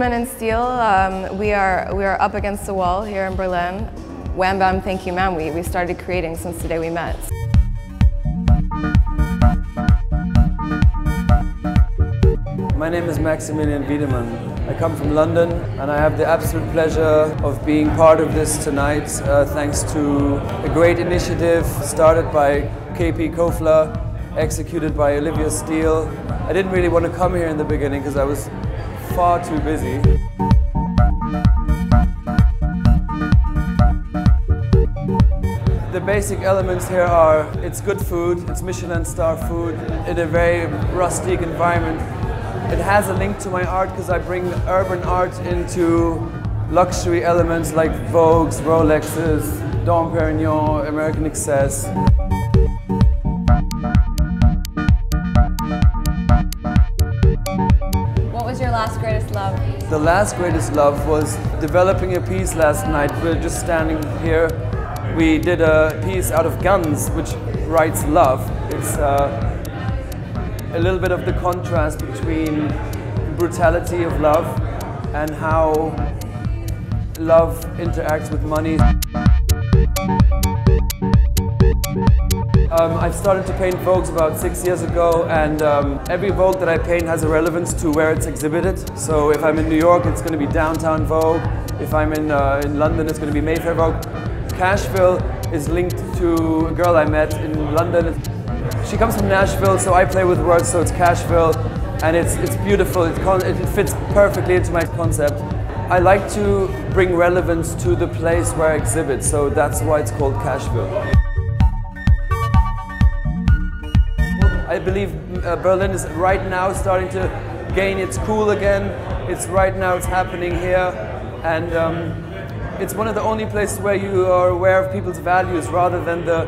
Wiedemann and Steele, we are up against the wall here in Berlin. Wham Bam Thank You Ma'am, we started creating since the day we met. My name is MAXIMILLIan Wiedemann. I come from London and I have the absolute pleasure of being part of this tonight thanks to a great initiative started by KP Kofler, executed by Olivia Steele. I didn't really want to come here in the beginning because I was far too busy. The basic elements here are, it's good food, it's Michelin star food in a very rustic environment. It has a link to my art because I bring urban art into luxury elements like Vogues, Rolexes, Dom Perignon, American Excess. What was your last greatest love? The last greatest love was developing a piece last night. We're just standing here. We did a piece out of guns, which writes love. It's a little bit of the contrast between brutality of love and how love interacts with money. I've started to paint Vogues about 6 years ago, and every Vogue that I paint has a relevance to where it's exhibited. So if I'm in New York, it's going to be downtown Vogue. If I'm in London, it's going to be Mayfair Vogue. Cashville is linked to a girl I met in London. She comes from Nashville, so I play with words, so it's Cashville, and it's beautiful. It fits perfectly into my concept. I like to bring relevance to the place where I exhibit, so that's why it's called Cashville. I believe Berlin is right now starting to gain its cool again. It's happening here, and it's one of the only places where you are aware of people's values rather than the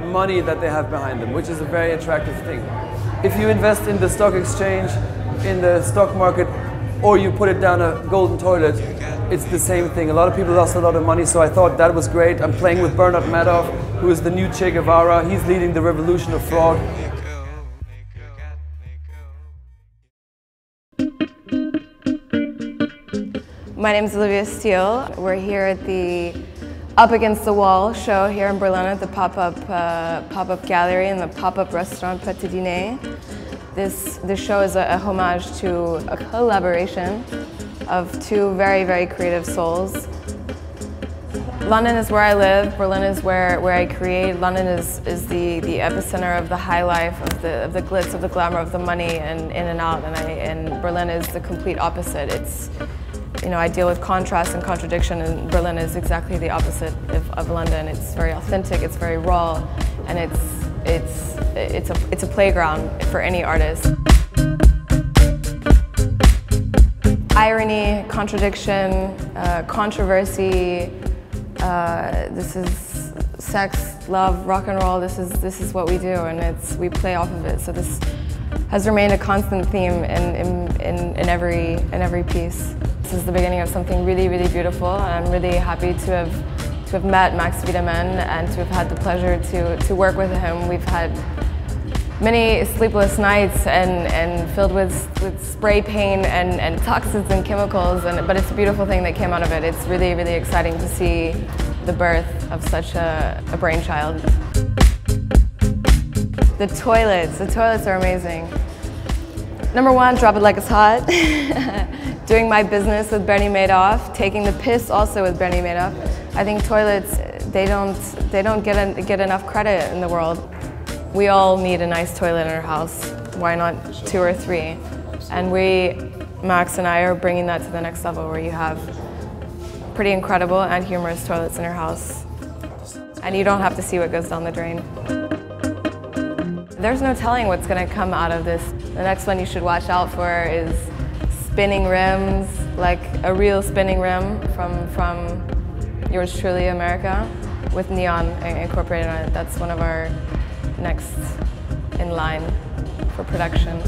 money that they have behind them, which is a very attractive thing. If you invest in the stock exchange, in the stock market, or you put it down a golden toilet, it's the same thing. A lot of people lost a lot of money, so I thought that was great. I'm playing with Bernard Madoff, who is the new Che Guevara. He's leading the revolution of fraud. My name is Olivia Steele. We're here at the Up Against the Wall show here in Berlin at the pop-up gallery and the pop-up restaurant Pret. This show is a homage to a collaboration of two very, very creative souls. London is where I live, Berlin is where I create. London is the epicenter of the high life, of the glitz, of the glamour, of the money and in and out, and Berlin is the complete opposite. It's, you know, I deal with contrast and contradiction, and Berlin is exactly the opposite of London. It's very authentic, it's very raw, and it's a playground for any artist. Irony, contradiction, controversy. This is sex, love, rock and roll. This is what we do, and we play off of it. So this has remained a constant theme in every piece. This is the beginning of something really, really beautiful, and I'm really happy to have met Max Wiedemann and to have had the pleasure to work with him. We've had many sleepless nights and filled with spray paint and toxins and chemicals, but it's a beautiful thing that came out of it. It's really, really exciting to see the birth of such a brainchild. The toilets are amazing. Number one, drop it like it's hot. Doing my business with Bernie Madoff, taking the piss also with Bernie Madoff. I think toilets, they don't get enough credit in the world. We all need a nice toilet in our house. Why not 2 or 3? And Max and I are bringing that to the next level, where you have pretty incredible and humorous toilets in your house. And you don't have to see what goes down the drain. There's no telling what's going to come out of this. The next one you should watch out for is spinning rims, like a real spinning rim from yours truly, America, with neon incorporated on it. That's one of our next in line for production.